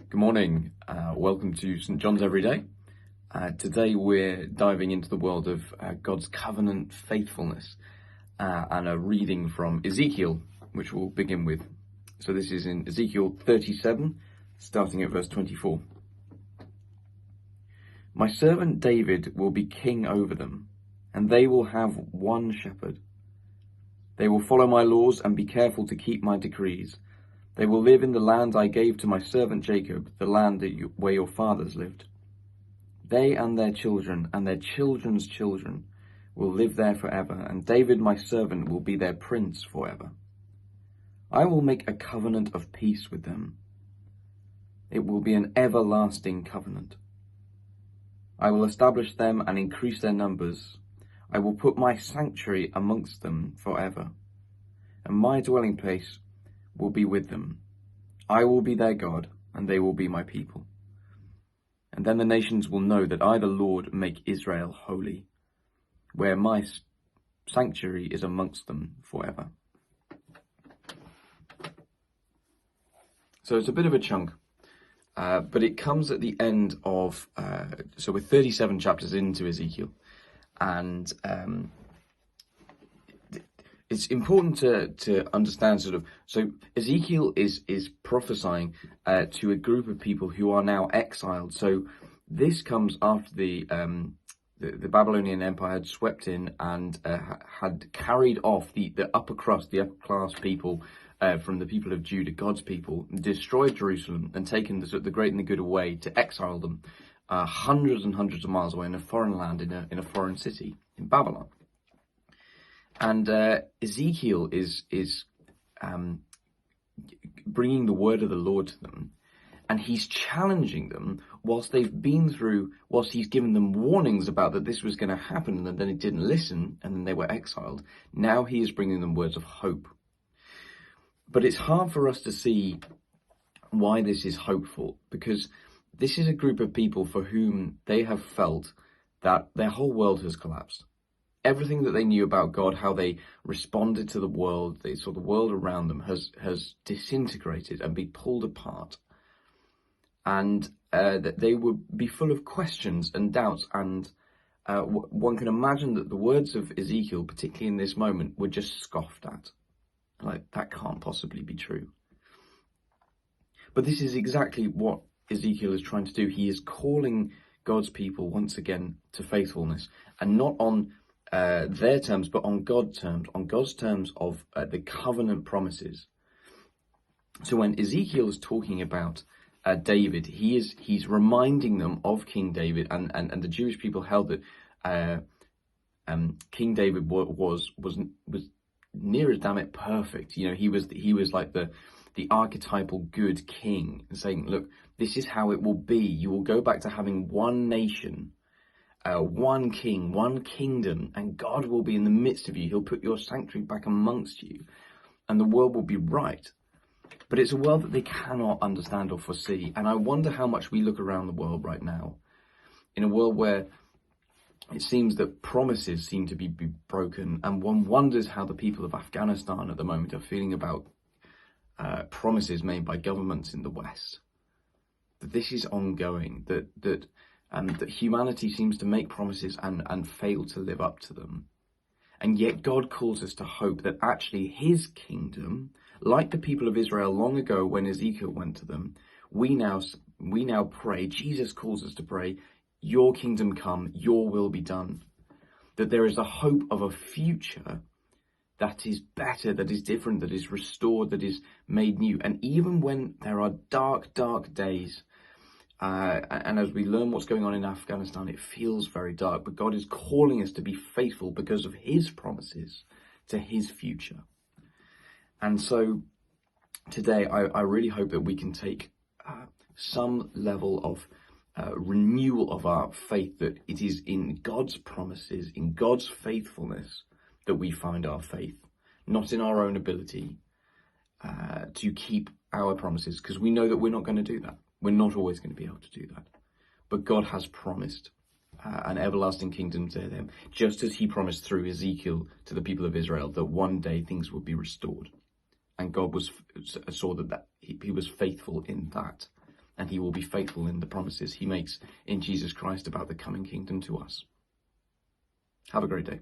Good morning. Welcome to St. John's Everyday. Today we're diving into the world of God's covenant faithfulness and a reading from Ezkiel, which we'll begin with. So this is in Ezekiel 37, starting at verse 24. My servant David will be king over them, and they will have one shepherd. They will follow my laws and be careful to keep my decrees. They will live in the land I gave to my servant Jacob, the land where your fathers lived. They and their children and their children's children will live there forever, and David my servant will be their prince forever. I will make a covenant of peace with them. It will be an everlasting covenant. I will establish them and increase their numbers. I will put my sanctuary amongst them forever, and my dwelling place will be with them. I will be their God, and they will be my people. And then the nations will know that I, the Lord, make Israel holy, where my sanctuary is amongst them forever. So it's a bit of a chunk, but it comes at the end of, so we're 37 chapters into Ezekiel, and it's important to understand so Ezekiel is prophesying to a group of people who are now exiled. So this comes after the Babylonian Empire had swept in and had carried off the upper crust, the upper class people from the people of Judah, God's people, destroyed Jerusalem and taken the great and the good away to exile them hundreds and hundreds of miles away in a foreign land, in a foreign city, in Babylon. And Ezekiel is bringing the word of the Lord to them, and he's challenging them whilst he's given them warnings about that this was going to happen, and then they didn't listen, and then they were exiled. Now he is bringing them words of hope. But it's hard for us to see why this is hopeful, because this is a group of people for whom they have felt that their whole world has collapsed. Everything that they knew about God, how they responded to the world, they saw the world around them has disintegrated and be pulled apart. And that they would be full of questions and doubts. And one can imagine that the words of Ezekiel, particularly in this moment, were just scoffed at. Like, that can't possibly be true. But this is exactly what Ezekiel is trying to do. He is calling God's people once again to faithfulness, and not on their terms, but on God's terms of the covenant promises. So when Ezekiel is talking about David, he's reminding them of King David, and the Jewish people held that King David was near as damn it perfect. You know, he was like the archetypal good king, and saying, look, this is how it will be. You will go back to having one nation, one king, one kingdom, and God will be in the midst of you. He'll put your sanctuary back amongst you, and the world will be right. But it's a world that they cannot understand or foresee. And I wonder how much we look around the world right now, in a world where it seems that promises seem to be broken, and one wonders how the people of Afghanistan at the moment are feeling about promises made by governments in the West. That this is ongoing, that humanity seems to make promises and fail to live up to them. And yet God calls us to hope that actually his kingdom, like the people of Israel long ago when Ezekiel went to them, we now pray, Jesus calls us to pray, your kingdom come, your will be done. That there is a hope of a future that is better, that is different, that is restored, that is made new. And even when there are dark, dark days, and as we learn what's going on in Afghanistan, it feels very dark, but God is calling us to be faithful because of his promises to his future. And so today, I really hope that we can take some level of renewal of our faith, that it is in God's promises, in God's faithfulness, that we find our faith, not in our own ability to keep our promises, because we know that we're not going to do that. We're not always going to be able to do that. But God has promised an everlasting kingdom to them, just as he promised through Ezekiel to the people of Israel that one day things would be restored. And God saw that he was faithful in that. and he will be faithful in the promises he makes in Jesus Christ about the coming kingdom to us. Have a great day.